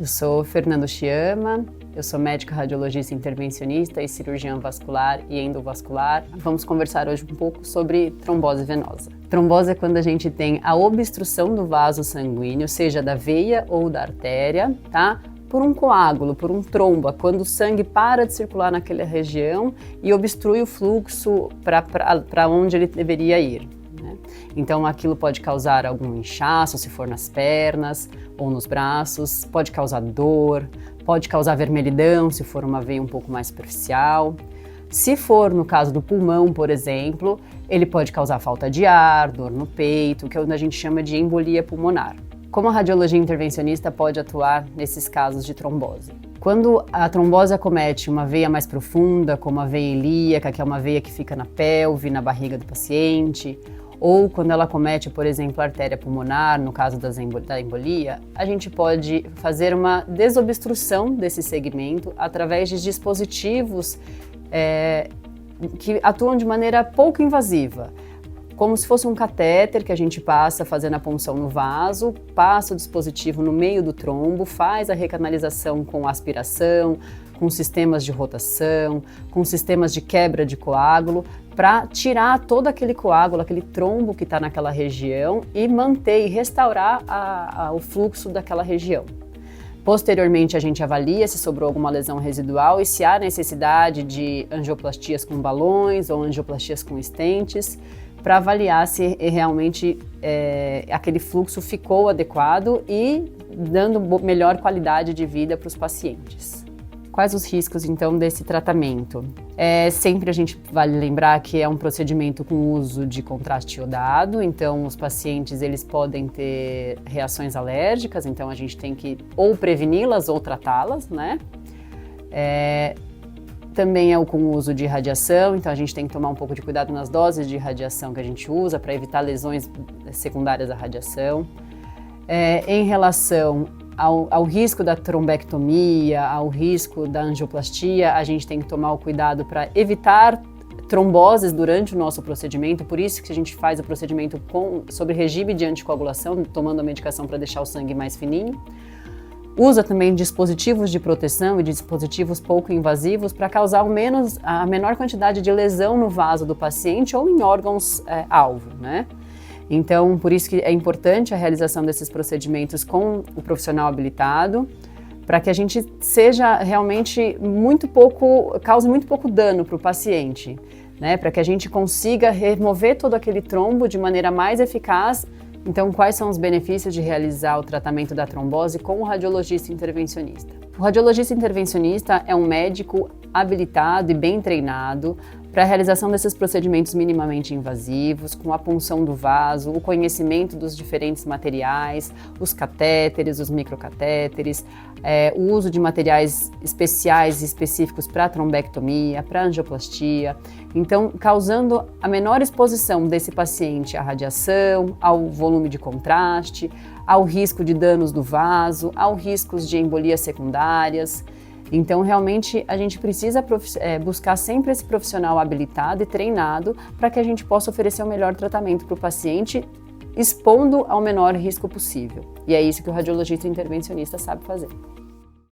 Eu sou Fernando Chiama, eu sou médica radiologista intervencionista e cirurgiã vascular e endovascular. Vamos conversar hoje um pouco sobre trombose venosa. Trombose é quando a gente tem a obstrução do vaso sanguíneo, seja da veia ou da artéria, tá? Por um coágulo, por um trombo, quando o sangue para de circular naquela região e obstrui o fluxo para onde ele deveria ir. Então aquilo pode causar algum inchaço, se for nas pernas ou nos braços, pode causar dor, pode causar vermelhidão, se for uma veia um pouco mais superficial. Se for no caso do pulmão, por exemplo, ele pode causar falta de ar, dor no peito, que é o que a gente chama de embolia pulmonar. Como a radiologia intervencionista pode atuar nesses casos de trombose? Quando a trombose acomete uma veia mais profunda, como a veia ilíaca, que é uma veia que fica na pelve, na barriga do paciente, ou quando ela acomete, por exemplo, a artéria pulmonar, no caso da embolia, a gente pode fazer uma desobstrução desse segmento através de dispositivos que atuam de maneira pouco invasiva, como se fosse um catéter que a gente passa fazendo a punção no vaso, passa o dispositivo no meio do trombo, faz a recanalização com aspiração, com sistemas de rotação, com sistemas de quebra de coágulo, para tirar todo aquele coágulo, aquele trombo que está naquela região e manter e restaurar o fluxo daquela região. Posteriormente, a gente avalia se sobrou alguma lesão residual e se há necessidade de angioplastias com balões ou angioplastias com estentes, para avaliar se realmente aquele fluxo ficou adequado e dando melhor qualidade de vida para os pacientes. Quais os riscos, então, desse tratamento? Sempre a gente vale lembrar que é um procedimento com uso de contraste iodado, então os pacientes eles podem ter reações alérgicas, então a gente tem que ou preveni-las ou tratá-las, né? Também é com o uso de radiação, então a gente tem que tomar um pouco de cuidado nas doses de radiação que a gente usa para evitar lesões secundárias à radiação. Em relação ao risco da trombectomia, ao risco da angioplastia, a gente tem que tomar o cuidado para evitar tromboses durante o nosso procedimento, por isso que a gente faz o procedimento sob regime de anticoagulação, tomando a medicação para deixar o sangue mais fininho. Usa também dispositivos de proteção e dispositivos pouco invasivos para causar a menor quantidade de lesão no vaso do paciente ou em órgãos alvo, né? Então, por isso que é importante a realização desses procedimentos com o profissional habilitado, para que a gente seja realmente cause muito pouco dano para o paciente, né? Para que a gente consiga remover todo aquele trombo de maneira mais eficaz. Então, quais são os benefícios de realizar o tratamento da trombose com o radiologista intervencionista? O radiologista intervencionista é um médico habilitado e bem treinado para a realização desses procedimentos minimamente invasivos, com a punção do vaso, o conhecimento dos diferentes materiais, os catéteres, os microcatéteres, o uso de materiais especiais e específicos para trombectomia, para angioplastia. Então, causando a menor exposição desse paciente à radiação, ao volume de contraste, ao risco de danos do vaso, ao riscos de embolias secundárias. Então, realmente, a gente precisa buscar sempre esse profissional habilitado e treinado para que a gente possa oferecer o melhor tratamento para o paciente, expondo ao menor risco possível. E é isso que o radiologista intervencionista sabe fazer.